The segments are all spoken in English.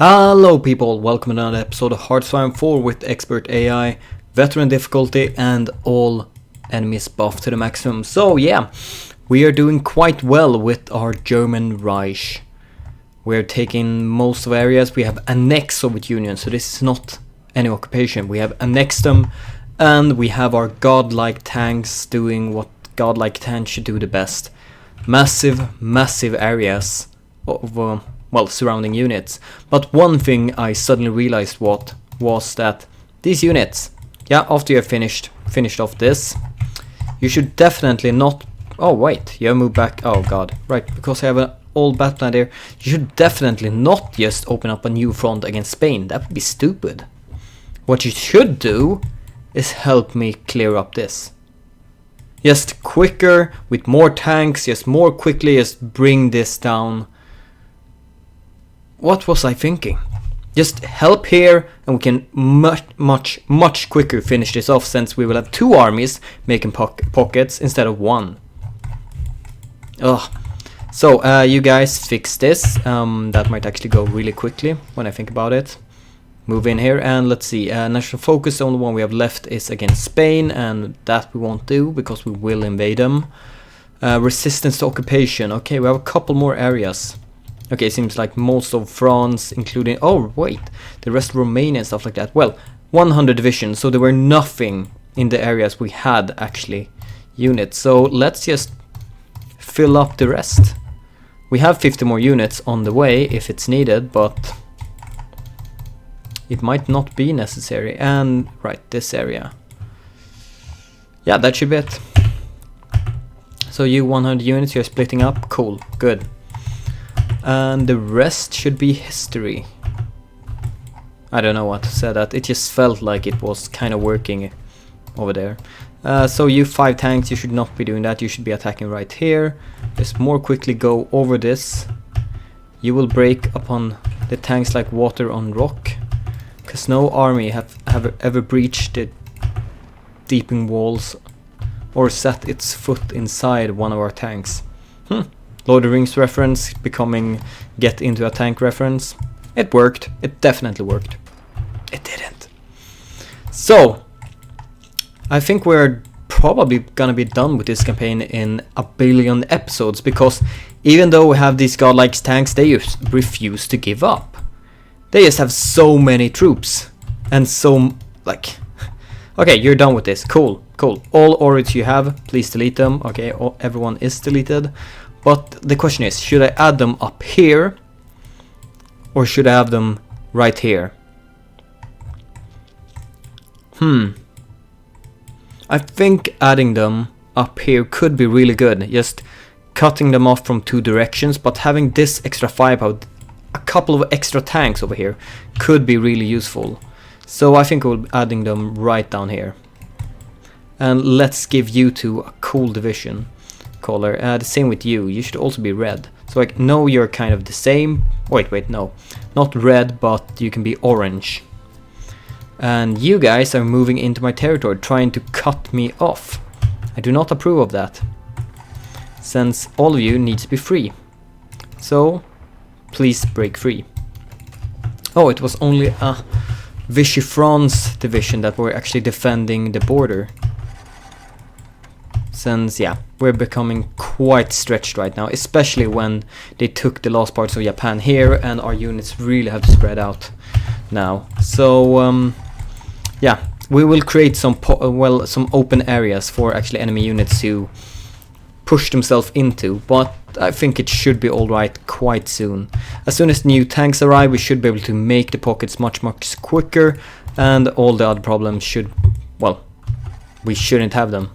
Hello people, welcome to another episode of HoI4 with Expert AI, Veteran difficulty and all enemies buffed to the maximum. So yeah, we are doing quite well with our German Reich. We're taking most of areas, we have annexed Soviet Union, so this is not any occupation. We have annexed them and we have our godlike tanks doing what godlike tanks should do the best. Massive areas of surrounding units. But one thing I suddenly realized was that these units, after you have finished off this, you should definitely not. Oh wait, you have moved back. Oh god, right, because I have an old battle plan there. You should definitely not just open up a new front against Spain. That would be stupid. What you should do is help me clear up this. Just quicker, with more tanks, just more quickly, just bring this down. What was I thinking? Just help here and we can much quicker finish this off, since we will have two armies making pockets instead of one. Ugh. So you guys fix this. That might actually go really quickly when I think about it. Move in here and let's see. National focus, the only one we have left is against Spain, and that we won't do because we will invade them. Resistance to occupation. Okay, we have a couple more areas. Okay, it seems like most of France, including... Oh, wait. The rest of Romania and stuff like that. Well, 100 divisions, so there were nothing in the areas we had, actually, units. So let's just fill up the rest. We have 50 more units on the way if it's needed, but it might not be necessary. And, right, this area. Yeah, that should be it. So you 100 units, you're splitting up. Cool, good. And the rest should be history. I don't know what to say that. It just felt like it was kind of working over there. So you 5 tanks, you should not be doing that. You should be attacking right here. Just more quickly go over this. You will break upon the tanks like water on rock. Because no army have ever breached the deeping walls or set its foot inside one of our tanks. Lord of the Rings reference becoming get into a tank reference. It worked. It definitely worked. It didn't. So, I think we're probably gonna be done with this campaign in a billion episodes, because even though we have these godlike tanks, they just refuse to give up. They just have so many troops. And so, like... Okay, you're done with this. Cool. All orders you have, please delete them. Okay, everyone is deleted. But the question is, should I add them up here or should I have them right here? I think adding them up here could be really good. Just cutting them off from 2 directions, but having this extra firepower, a couple of extra tanks over here, could be really useful. So I think we'll be adding them right down here. And let's give you 2 a cool division color. The same with you. You should also be red. So I know you're kind of the same. Wait, no. Not red, but you can be orange. And you guys are moving into my territory, trying to cut me off. I do not approve of that, since all of you need to be free. So, please break free. Oh, it was only a Vichy France division that were actually defending the border. Since, we're becoming quite stretched right now, especially when they took the last parts of Japan here, and our units really have to spread out now. So, we will create some open areas for actually enemy units to push themselves into, but I think it should be alright quite soon. As soon as new tanks arrive, we should be able to make the pockets much quicker, and all the other problems should, we shouldn't have them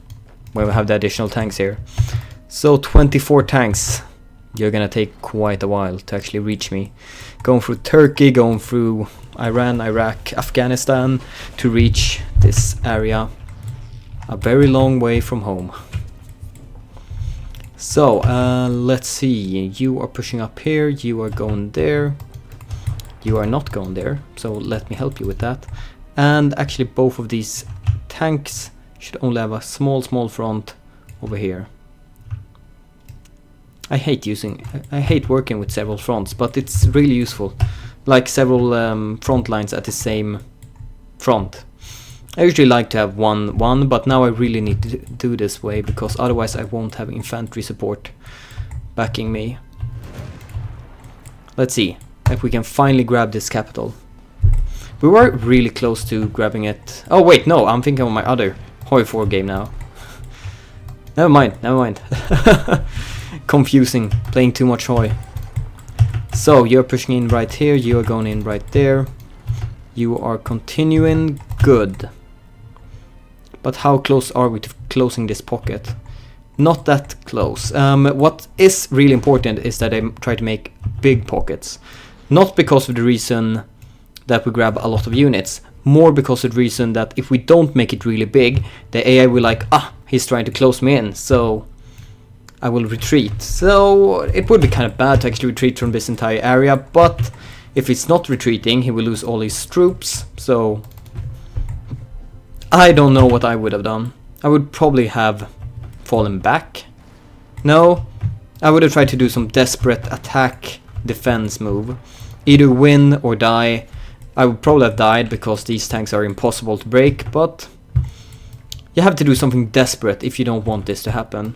when we have the additional tanks here. So 24 tanks. You're gonna take quite a while to actually reach me. Going through Turkey, going through Iran, Iraq, Afghanistan to reach this area. A very long way from home. So, let's see. You are pushing up here, you are going there. You are not going there, so let me help you with that. And actually both of these tanks should only have a small front over here. I hate working with several fronts, but it's really useful. like several front lines at the same front. I usually like to have one, but now I really need to do this way, because otherwise I won't have infantry support backing me. Let's see if we can finally grab this capital. We were really close to grabbing it. Oh wait, no, I'm thinking of my other HoI4 game now. Never mind. Confusing, playing too much HoI. So you're pushing in right here, you are going in right there. You are continuing, good. But how close are we to closing this pocket? Not that close. What is really important is that I try to make big pockets. Not because of the reason that we grab a lot of units, more because of the reason that if we don't make it really big, the AI will like, he's trying to close me in, so I will retreat. So it would be kind of bad to actually retreat from this entire area, but if it's not retreating, he will lose all his troops, so I don't know what I would have done. I would probably have fallen back. No, I would have tried to do some desperate attack defense move. Either win or die. I would probably have died because these tanks are impossible to break, but you have to do something desperate if you don't want this to happen.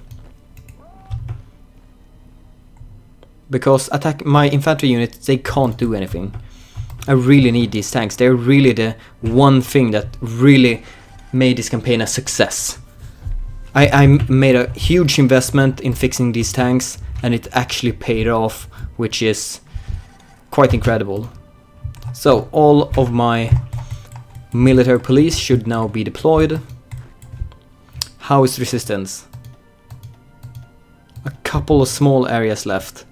Because my infantry units, they can't do anything. I really need these tanks. They're really the one thing that really made this campaign a success. I made a huge investment in fixing these tanks, and it actually paid off, which is quite incredible. So all of my military police should now be deployed. How is resistance? A couple of small areas left.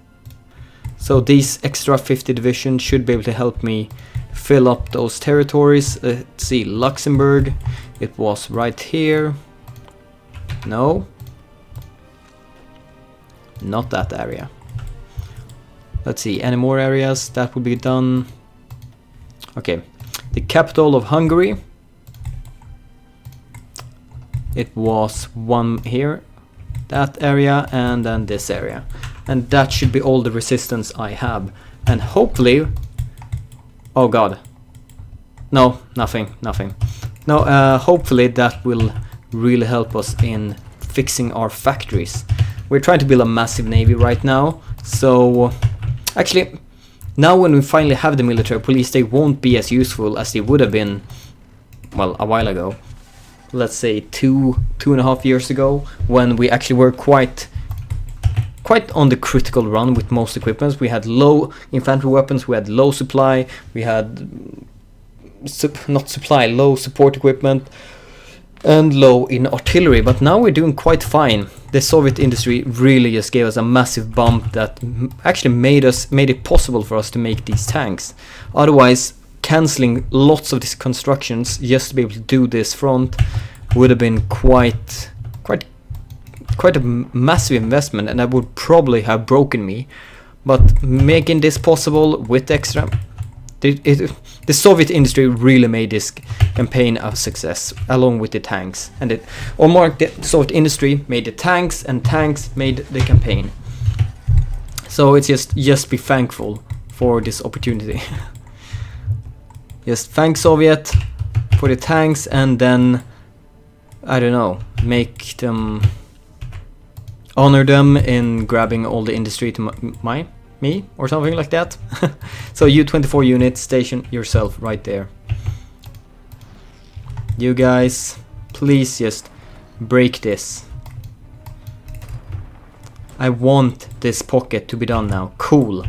So these extra 50 divisions should be able to help me fill up those territories. Let's see, Luxembourg, it was right here. No, not that area. Let's see, any more areas that would be done. Okay, the capital of Hungary, it was one here, that area, and then this area. And that should be all the resistance I have. And hopefully, oh god, no, nothing. No, hopefully that will really help us in fixing our factories. We're trying to build a massive navy right now, so actually now when we finally have the military police, they won't be as useful as they would have been, well, a while ago. Let's say two and a half years ago, when we actually were quite on the critical run with most equipments. We had low infantry weapons, we had low supply, we had low support equipment, and low in artillery, but now we're doing quite fine. The Soviet industry really just gave us a massive bump that actually made it possible for us to make these tanks. Otherwise, cancelling lots of these constructions just to be able to do this front would have been quite a massive investment, and that would probably have broken me. But making this possible with extra, the Soviet industry really made this campaign a success, along with the tanks. And the Soviet industry made the tanks, and tanks made the campaign. So it's just be thankful for this opportunity. Just thank Soviet for the tanks, and then I don't know, make them, honor them in grabbing all the industry to me or something like that. So you 24 units, station yourself right there. You guys, please just break this. I want this pocket to be done now. Cool.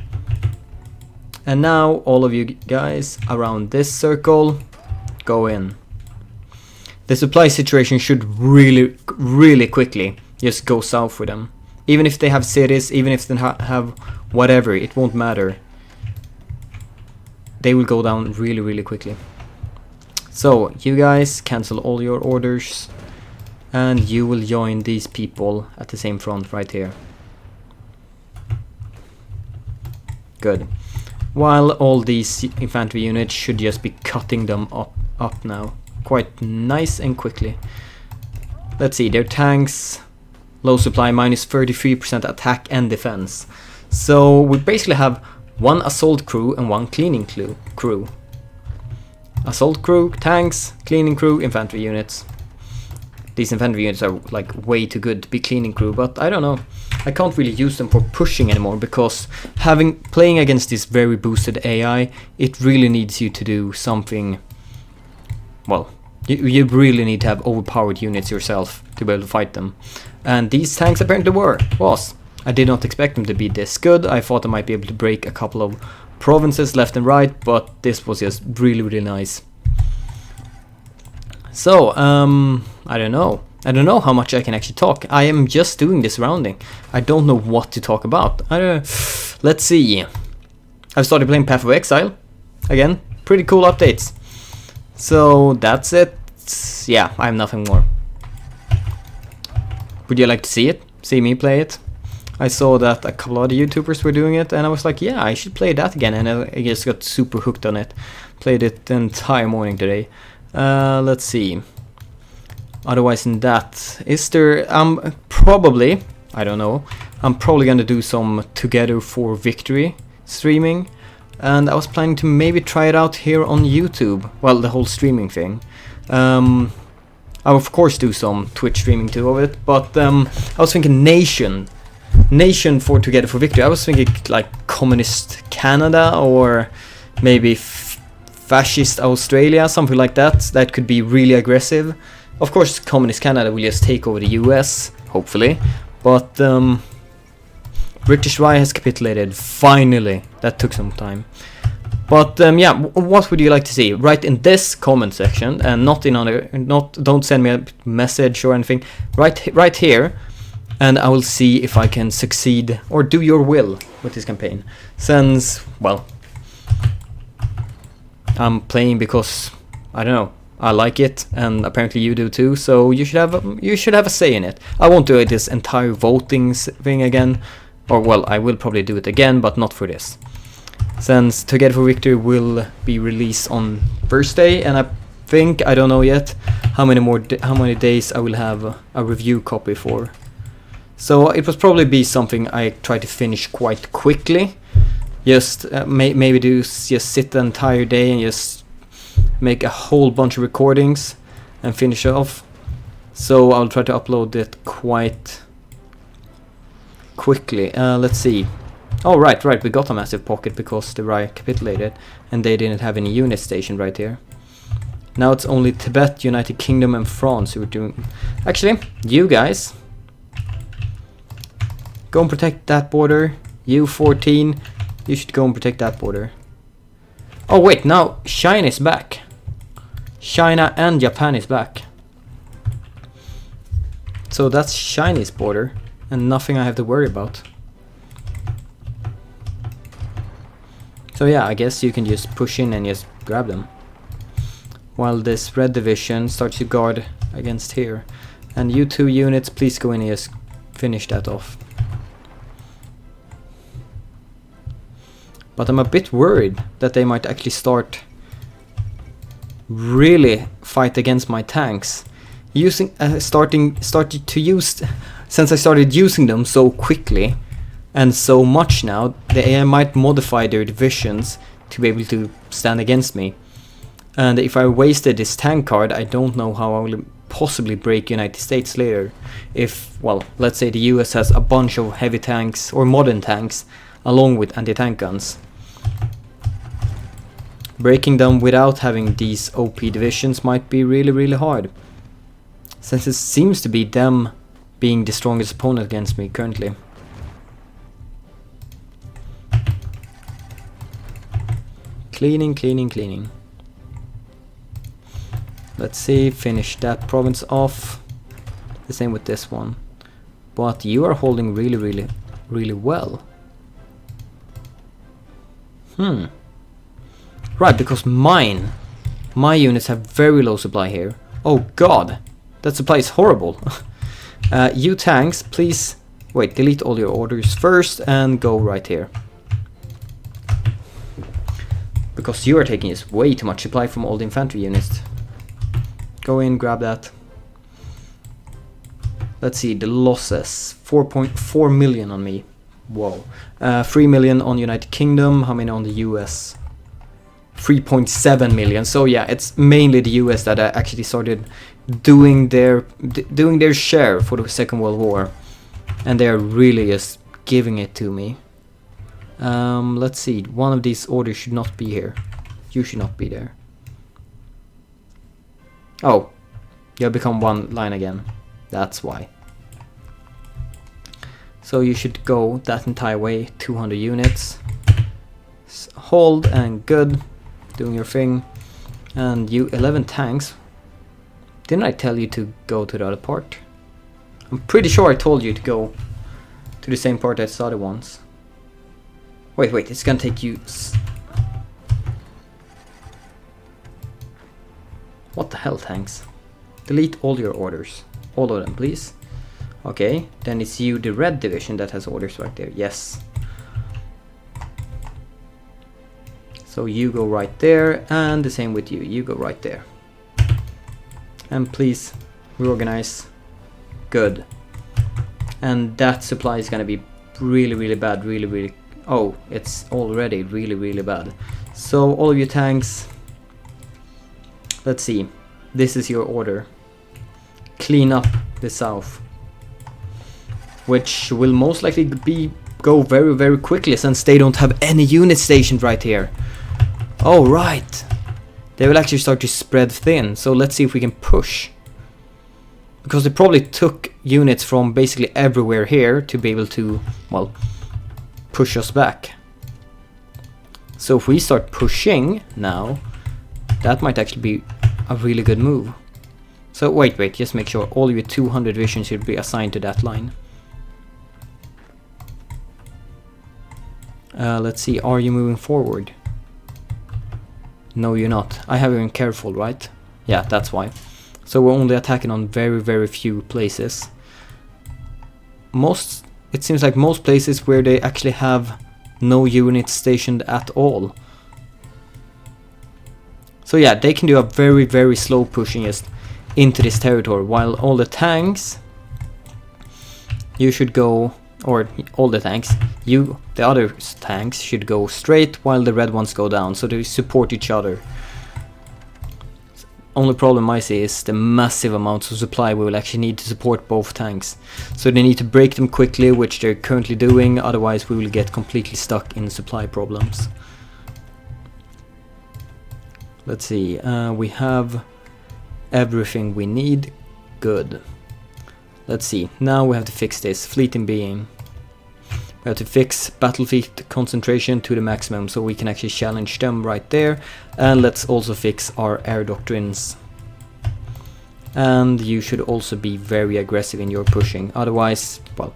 And now all of you guys around this circle, go in. The supply situation should really quickly just go south for them. Even if they have cities, even if they have whatever, it won't matter. They will go down really quickly. So you guys cancel all your orders, and you will join these people at the same front right here. Good. While all these infantry units should just be cutting them up now. Quite nice and quickly. Let's see, their tanks, low supply, minus 33% attack and defense. So we basically have 1 assault crew and 1 cleaning crew. Assault crew, tanks, cleaning crew, infantry units. These infantry units are like way too good to be cleaning crew, but I don't know. I can't really use them for pushing anymore because playing against this very boosted AI, it really needs you to do something. Well, you really need to have overpowered units yourself to be able to fight them. And these tanks apparently was. I did not expect them to be this good. I thought I might be able to break a couple of provinces left and right, but this was just really, really nice. So, I don't know. I don't know how much I can actually talk. I am just doing this rounding. I don't know what to talk about. Let's see. I've started playing Path of Exile. Again, pretty cool updates. So, that's it. Yeah, I have nothing more. Would you like to see it? See me play it? I saw that a couple of other YouTubers were doing it, and I was like, yeah, I should play that again, and I just got super hooked on it. Played it the entire morning today. Let's see. Otherwise than that, is there, probably, I don't know, I'm probably gonna do some Together for Victory streaming, and I was planning to maybe try it out here on YouTube, well, the whole streaming thing. I'll of course do some Twitch streaming too of it, but I was thinking Nation for Together for Victory. I was thinking like Communist Canada or maybe Fascist Australia, something like that. That could be really aggressive. Of course, Communist Canada will just take over the US, hopefully. But British Raj has capitulated, finally. That took some time. But yeah, what would you like to see? Write in this comment section, and don't send me a message or anything. Right here, and I will see if I can succeed or do your will with this campaign. Since, well, I'm playing because I don't know, I like it, and apparently you do too. So you should have a say in it. I won't do this entire voting thing again, or well, I will probably do it again, but not for this. Since Together for Victory will be released on Thursday, and I think, I don't know yet how many days I will have a review copy for. So it will probably be something I try to finish quite quickly. Just maybe just sit the entire day and just make a whole bunch of recordings and finish off. So I'll try to upload it quite quickly. Let's see. Oh, right, we got a massive pocket because the Raj capitulated and they didn't have any unit stationed right here. Now it's only Tibet, United Kingdom and France who are doing... Actually, you guys, go and protect that border. You 14, you should go and protect that border. Oh wait, now China is back. China and Japan is back. So that's Chinese border and nothing I have to worry about. So yeah, I guess you can just push in and just grab them. While this red division starts to guard against here. And you 2 units, please go in and just finish that off. But I'm a bit worried that they might actually start really fight against my tanks. Since I started using them so quickly and so much now, the AI might modify their divisions to be able to stand against me. And if I wasted this tank card, I don't know how I will possibly break United States later. If, well, let's say the US has a bunch of heavy tanks or modern tanks along with anti-tank guns. Breaking them without having these OP divisions might be really, really hard. Since it seems to be them being the strongest opponent against me currently. Cleaning. Let's see, finish that province off. The same with this one. But you are holding really, really, really well. Right, because my units have very low supply here. Oh god, that supply is horrible. You tanks, please, wait, delete all your orders first and go right here. Because you are taking this way too much supply from all the infantry units. Go in, grab that. Let's see, the losses, 4.4 million on me. Whoa. 3 million on United Kingdom. How many on the US? 3.7 million. So yeah, it's mainly the US that actually started doing their share for the Second World War, and they're really just giving it to me. Let's see. One of these orders should not be here. You should not be there. Oh, you have become one line again. That's why. So you should go that entire way, 200 units. Hold and good, doing your thing. And you 11 tanks. Didn't I tell you to go to the other part? I'm pretty sure I told you to go to the same part as the other ones. Wait, it's gonna take you... What the hell, tanks? Delete all your orders. All of them, please. Okay, then it's you, the red division, that has orders right there. Yes. So you go right there, and the same with you. You go right there. And please reorganize. Good. And that supply is gonna be really bad. Really. Oh, it's already really bad. So all of your tanks. Let's see. This is your order. Clean up the south, which will most likely go very quickly since they don't have any units stationed right here. Oh right, they will actually start to spread thin. So let's see if we can push, because they probably took units from basically everywhere here to be able to, well, push us back. So if we start pushing now, that might actually be a really good move. So wait, just make sure all of your 200 divisions should be assigned to that line. Let's see, are you moving forward? No, you're not. I have you in careful, right? Yeah, that's why. So we're only attacking on very few places. It seems like most places where they actually have no units stationed at all. So yeah, they can do a very slow pushing just into this territory, while all the tanks, you should go, or all the tanks, the other tanks should go straight while the red ones go down, so they support each other. Only problem I see is the massive amounts of supply we will actually need to support both tanks. So they need to break them quickly, which they're currently doing, otherwise we will get completely stuck in supply problems. Let's see, we have everything we need. Good. Let's see, now we have to fix this, fleet in being. We have to fix battlefield concentration to the maximum so we can actually challenge them right there. And let's also fix our air doctrines. And you should also be very aggressive in your pushing, otherwise, well,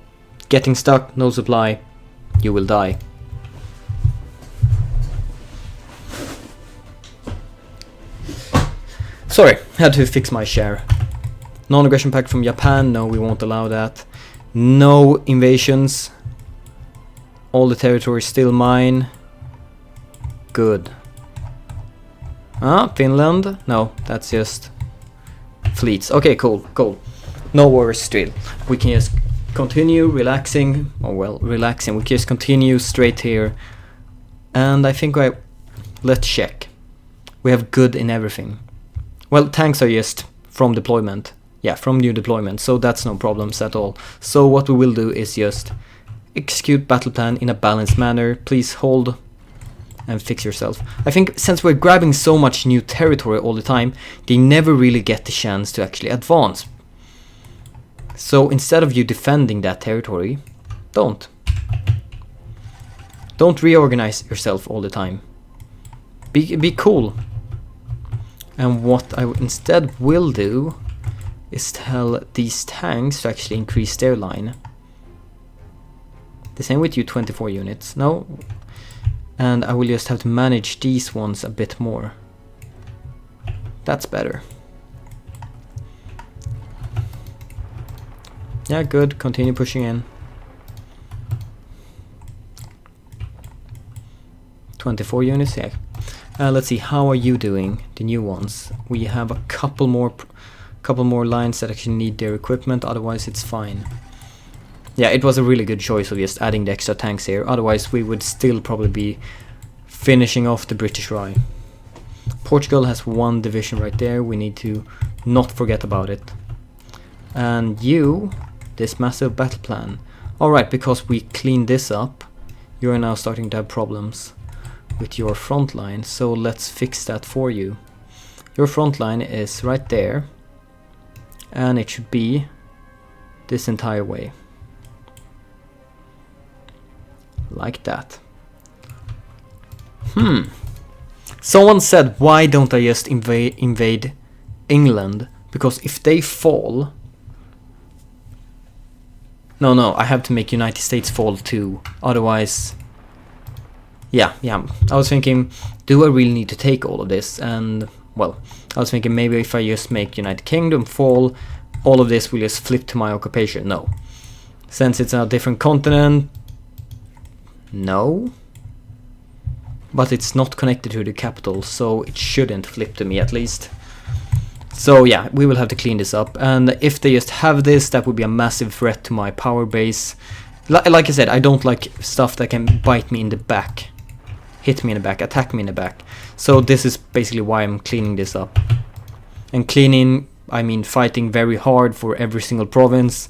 getting stuck, no supply, you will die. Sorry, had to fix my share. Non-aggression pact from Japan, no, we won't allow that. No invasions. All the territory is still mine. Good. Finland? No, that's just fleets. Okay, cool. No worries still. We can just continue relaxing. Oh well, relaxing. We can just continue straight here. And I think let's check. We have good in everything. Well, tanks are just from deployment. Yeah, from new deployment, so that's no problems at all. So what we will do is just execute battle plan in a balanced manner. Please hold and fix yourself. I think since we're grabbing so much new territory all the time, they never really get the chance to actually advance. So instead of you defending that territory, don't reorganize yourself all the time. Be cool. And what I instead will do is tell these tanks to actually increase their line. The same with you, 24 units. No. And I will just have to manage these ones a bit more. That's better. Yeah, good. Continue pushing in. 24 units, yeah. Let's see, how are you doing? The new ones. We have a couple more lines that actually need their equipment, otherwise it's fine. yeah, it was a really good choice of just adding the extra tanks here. Otherwise, we would still probably be finishing off the British Raj. Portugal has 1 division right there. We need to not forget about it. And you, this massive battle plan. Alright, because we cleaned this up, you are now starting to have problems with your front line. So let's fix that for you. Your front line is right there. And it should be this entire way. Like that. Someone said, why don't I just invade England? Because if they fall... No, I have to make United States fall too. Otherwise... Yeah. I was thinking, do I really need to take all of this? And, well, I was thinking maybe if I just make United Kingdom fall, all of this will just flip to my occupation. No. Since it's a different continent... No. But it's not connected to the capital, so it shouldn't flip to me at least. So yeah, we will have to clean this up. And if they just have this, that would be a massive threat to my power base. Like I said, I don't like stuff that can bite me in the back. Hit me in the back, attack me in the back. So this is basically why I'm cleaning this up. And cleaning, I mean fighting very hard for every single province.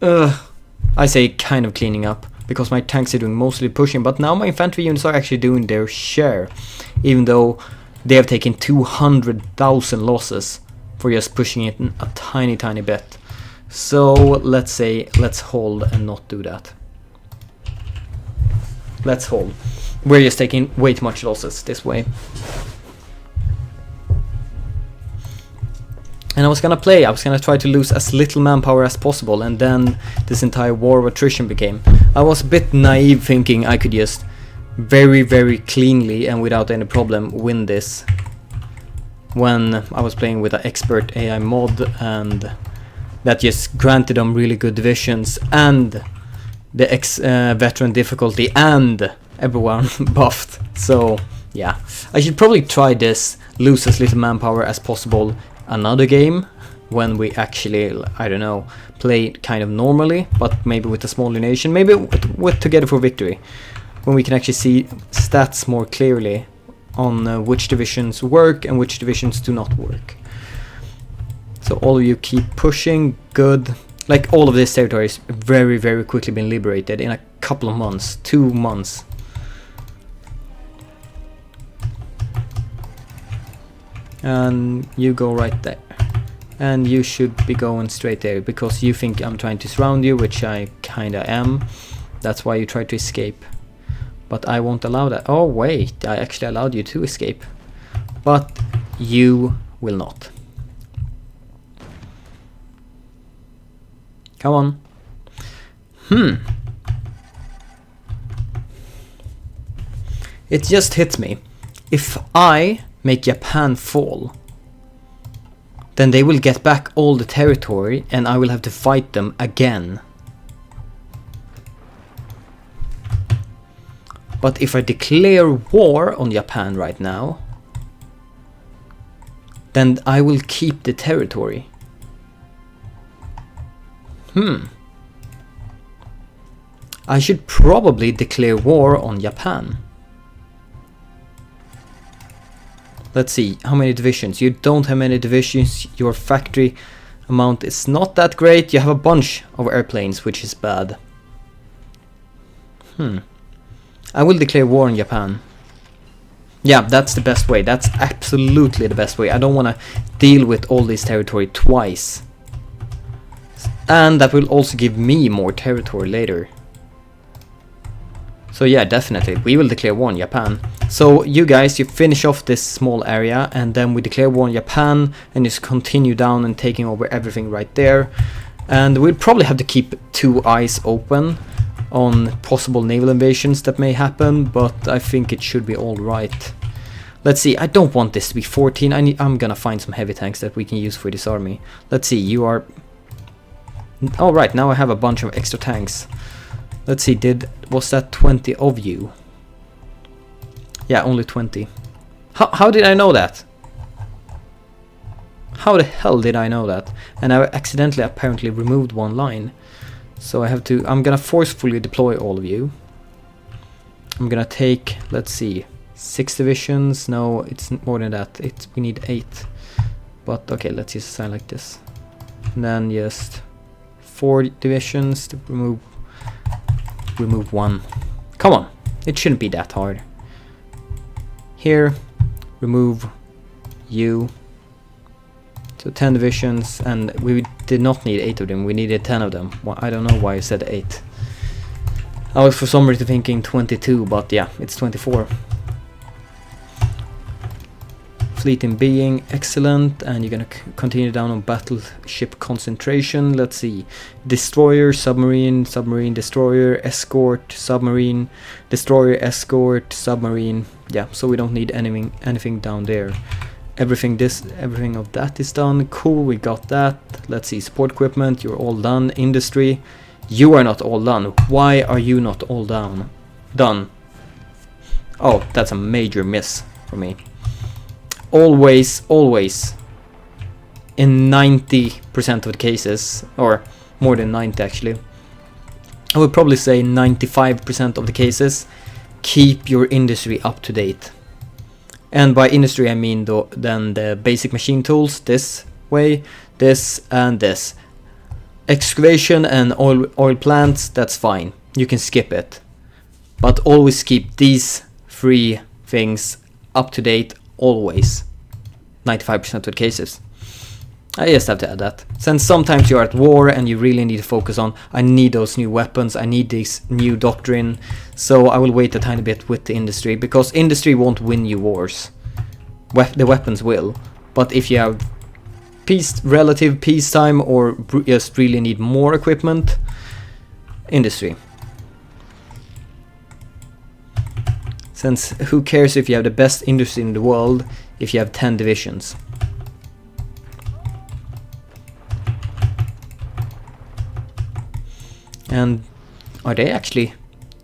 I say kind of cleaning up, because my tanks are doing mostly pushing, but now my infantry units are actually doing their share, even though they have taken 200,000 losses for just pushing it a tiny bit. So let's hold and not do that. Let's hold. We're just taking way too much losses this way. And I was gonna try to lose as little manpower as possible, and then this entire war of attrition became. I was a bit naive thinking I could just very cleanly and without any problem win this. When I was playing with an expert AI mod, and that just granted them really good divisions and the veteran difficulty, and everyone buffed. So yeah, I should probably try this, lose as little manpower as possible, another game when we actually, I don't know, play kind of normally, but maybe with a smaller nation, maybe with Together for Victory, when we can actually see stats more clearly on which divisions work and which divisions do not work. So all of you keep pushing, good. Like all of this territory is very quickly been liberated in a couple of months, 2 months. And you go right there. And you should be going straight there, because you think I'm trying to surround you, which I kinda am. That's why you try to escape. But I won't allow that. Oh wait, I actually allowed you to escape. But you will not. Come on. It just hits me. If I make Japan fall, then they will get back all the territory and I will have to fight them again. But if I declare war on Japan right now, then I will keep the territory. I should probably declare war on Japan. Let's see, how many divisions? You don't have many divisions. Your factory amount is not that great. You have a bunch of airplanes, which is bad. I will declare war on Japan. Yeah, that's the best way. That's absolutely the best way. I don't want to deal with all this territory twice. And that will also give me more territory later. So yeah, definitely, we will declare war on Japan. So you guys, you finish off this small area, and then we declare war on Japan, and just continue down and taking over everything right there. And we'll probably have to keep 2 eyes open on possible naval invasions that may happen, but I think it should be alright. Let's see, I don't want this to be 14. I'm gonna find some heavy tanks that we can use for this army. Let's see, you are... Alright, now I have a bunch of extra tanks. Let's see, was that 20 of you? Yeah, only 20. How did I know that? How the hell did I know that? And I accidentally apparently removed one line. So I'm gonna forcefully deploy all of you. I'm gonna take, let's see, 6 divisions. No, it's more than that. We need 8. But okay, let's just assign like this. And then just 4 divisions to remove 1. Come on, it shouldn't be that hard. Here, remove you. So 10 divisions, and we did not need 8 of them, we needed 10 of them. Well, I don't know why I said 8. I was for some reason thinking 22, but yeah, it's 24. Fleet in being, excellent, and you're gonna continue down on battleship concentration. Let's see, destroyer, submarine, submarine, destroyer, escort, submarine, destroyer, escort, submarine. Yeah, so we don't need anything down there. Everything of that is done. Cool, we got that. Let's see, support equipment, you're all done. Industry, you are not all done. Why are you not all done? Oh, that's a major miss for me. Always, in 90% of the cases, or more than 90 actually, I would probably say 95% of the cases, keep your industry up to date. And by industry I mean then the basic machine tools, this way, this and this. Excavation and oil plants, that's fine, you can skip it. But always keep these 3 things up to date, always. 95% of the cases. I just have to add that. Since sometimes you're at war and you really need to focus on, I need those new weapons, I need this new doctrine, so I will wait a tiny bit with the industry, because industry won't win you wars. The weapons will, but if you have relative peacetime or just really need more equipment, industry. Since who cares if you have the best industry in the world if you have 10 divisions? And are they actually,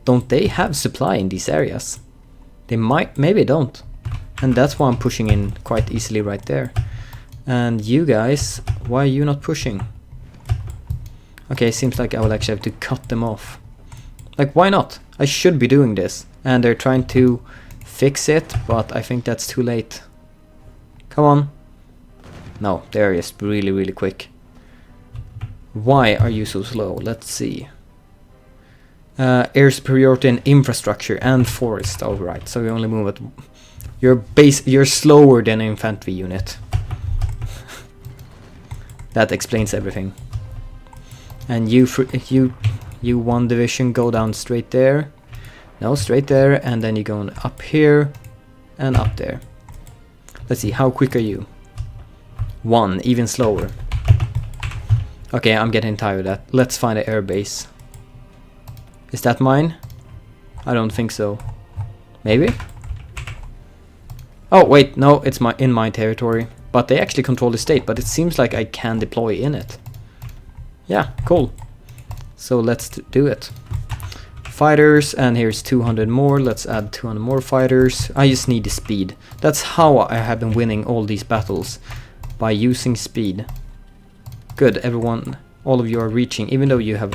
don't they have supply in these areas? They might, maybe don't. And that's why I'm pushing in quite easily right there. And you guys, why are you not pushing? Okay, seems like I will actually have to cut them off. Like, why not? I should be doing this. And they're trying to fix it, but I think that's too late. Come on. No, they're just really quick. Why are you so slow? Let's see. Air superiority and infrastructure and forest. Alright, so we only move at... You're slower than an infantry unit. That explains everything. And you 1 division, go down straight there. No, straight there, and then you're going up here and up there. Let's see, how quick are you? 1, even slower. Okay, I'm getting tired of that. Let's find an air base. Is that mine? I don't think so. Maybe? Oh wait, no, it's in my territory. But they actually control the state, but it seems like I can deploy in it. Yeah, cool. So let's do it. Fighters, and here's 200 more. Let's add 200 more fighters. I just need the speed. That's how I have been winning all these battles. By using speed. Good, everyone, all of you are reaching. Even though you have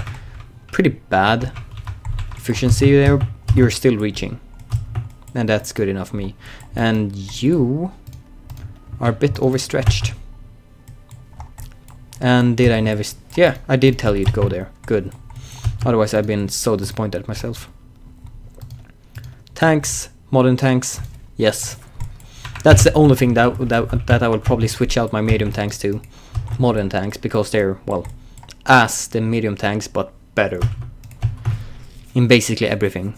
pretty bad efficiency there, you're still reaching. And that's good enough for me. And you are a bit overstretched. And did I never... yeah, I did tell you to go there. Good. Otherwise I've been so disappointed at myself. Tanks. Modern tanks. Yes. That's the only thing that I will probably switch out my medium tanks to. Modern tanks, because they're, well, as the medium tanks, but better. In basically everything.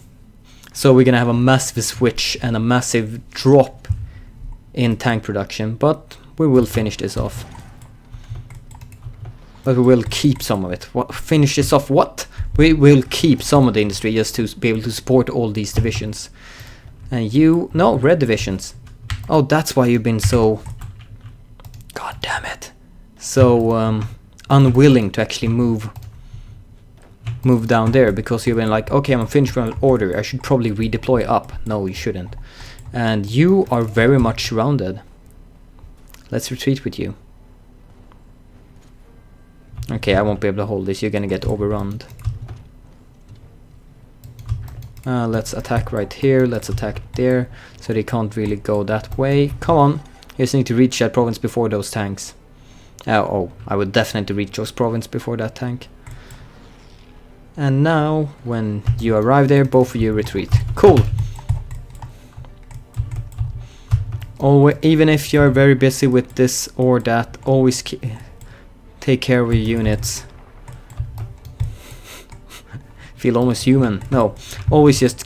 So we're gonna have a massive switch and a massive drop in tank production, but we will finish this off. But we will keep some of it. What? Finish this off what? We will keep some of the industry just to be able to support all these divisions. And you... no, red divisions. Oh, that's why you've been so... god damn it. So unwilling to actually move down there, because you've been like, okay, I'm finished with an order, I should probably redeploy up. No, you shouldn't. And you are very much surrounded. Let's retreat with you. Okay, I won't be able to hold this. You're gonna get overrun. Let's attack right here. Let's attack there. So they can't really go that way. Come on. You just need to reach that province before those tanks. Oh, I would definitely reach those province before that tank. And now, when you arrive there, both of you retreat. Cool. Even if you're very busy with this or that, always take care of your units. Feel almost human. No, always just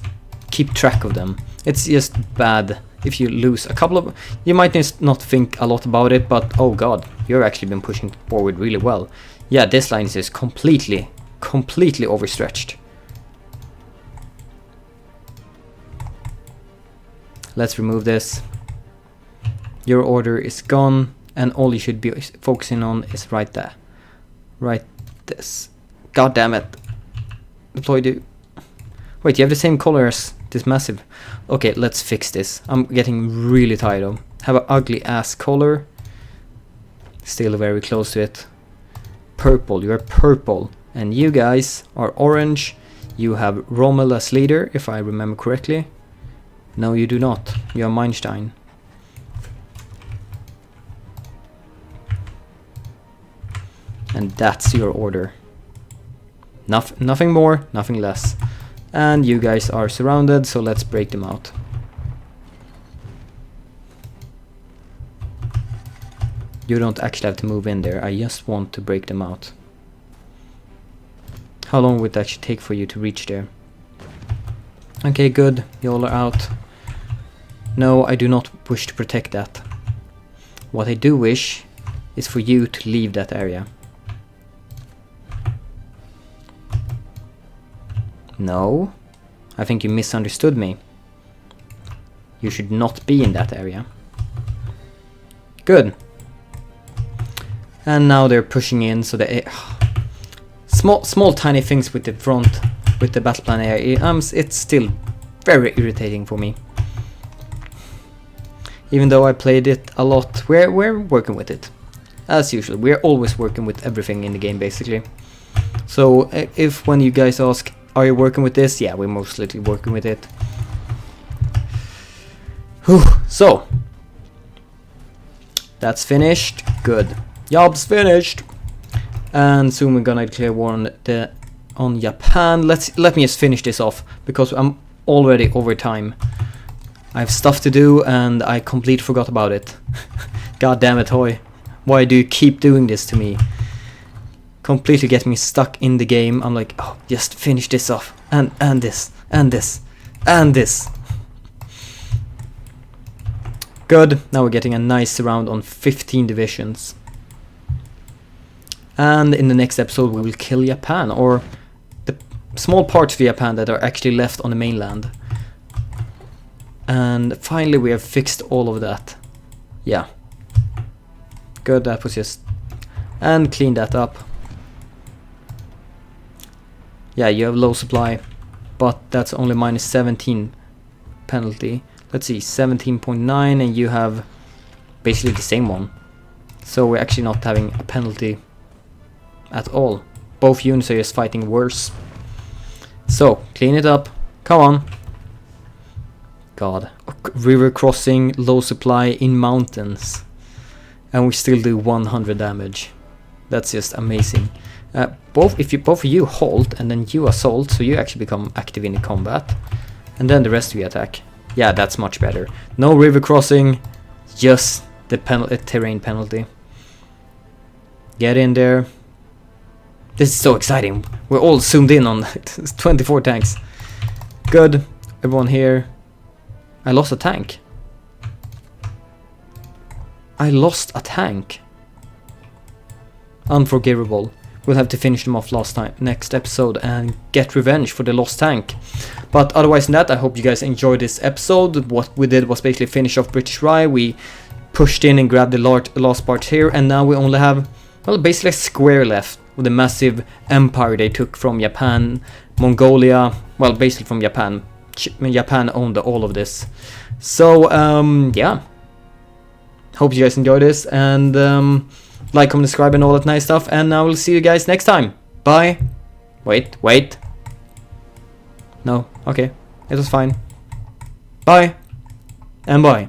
keep track of them. It's just bad if you lose a couple of... You might not think a lot about it, but oh god, you've actually been pushing forward really well. Yeah, this line is just completely overstretched. Let's remove this. Your order is gone, and all you should be focusing on is right there. Right this. God damn it. Deploy the... Wait, you have the same color as this massive. Okay, let's fix this. I'm getting really tired of. Have an ugly ass color. Still very close to it. Purple, you're purple. And you guys are orange. You have Rommel as leader, if I remember correctly. No, you do not. You are Meinstein. And that's your order. Nothing more, nothing less. And you guys are surrounded, so let's break them out. You don't actually have to move in there, I just want to break them out. How long would it actually take for you to reach there? Okay, good, you all are out. No, I do not wish to protect that. What I do wish is for you to leave that area. No, I think you misunderstood me. You should not be in that area. Good. And now they're pushing in, so they... small tiny things with the front, with the battle plan area, it's still very irritating for me. Even though I played it a lot, we're working with it. As usual, we're always working with everything in the game, basically. So, if when you guys ask, are you working with this? Yeah, we're most likely working with it. Whew. So, that's finished. Good. Job's finished. And soon we're gonna declare war on Japan. Let me just finish this off because I'm already over time. I have stuff to do and I completely forgot about it. God damn it, HoI. Why do you keep doing this to me? Completely get me stuck in the game. I'm like, oh, just finish this off. And this. And this. And this. Good. Now we're getting a nice round on 15 divisions. And in the next episode we will kill Japan, or the small parts of Japan that are actually left on the mainland. And finally we have fixed all of that. Yeah. Good, that was just... And clean that up. Yeah, you have low supply, but that's only minus 17 penalty. Let's see, 17.9, and you have basically the same one. So we're actually not having a penalty at all. Both units are just fighting worse. So, clean it up. Come on. God. River crossing, low supply in mountains. And we still do 100 damage. That's just amazing. Both of you halt and then you assault, so you actually become active in the combat. And then the rest of you attack. Yeah, that's much better. No river crossing, just the terrain penalty. Get in there. This is so exciting. We're all zoomed in on 24 tanks. Good. Everyone here. I lost a tank. I lost a tank. Unforgivable. We'll have to finish them off next episode and get revenge for the lost tank. But otherwise than that, I hope you guys enjoyed this episode. What we did was basically finish off British Rye. We pushed in and grabbed the last part here, and now we only have, well, basically a square left with the massive empire they took from Japan, Mongolia, well, basically from Japan. Japan owned all of this. So, yeah. Hope you guys enjoyed this, and Like, comment, subscribe, and all that nice stuff. And I will see you guys next time. Bye. Wait. No, okay. It was fine. Bye. And bye.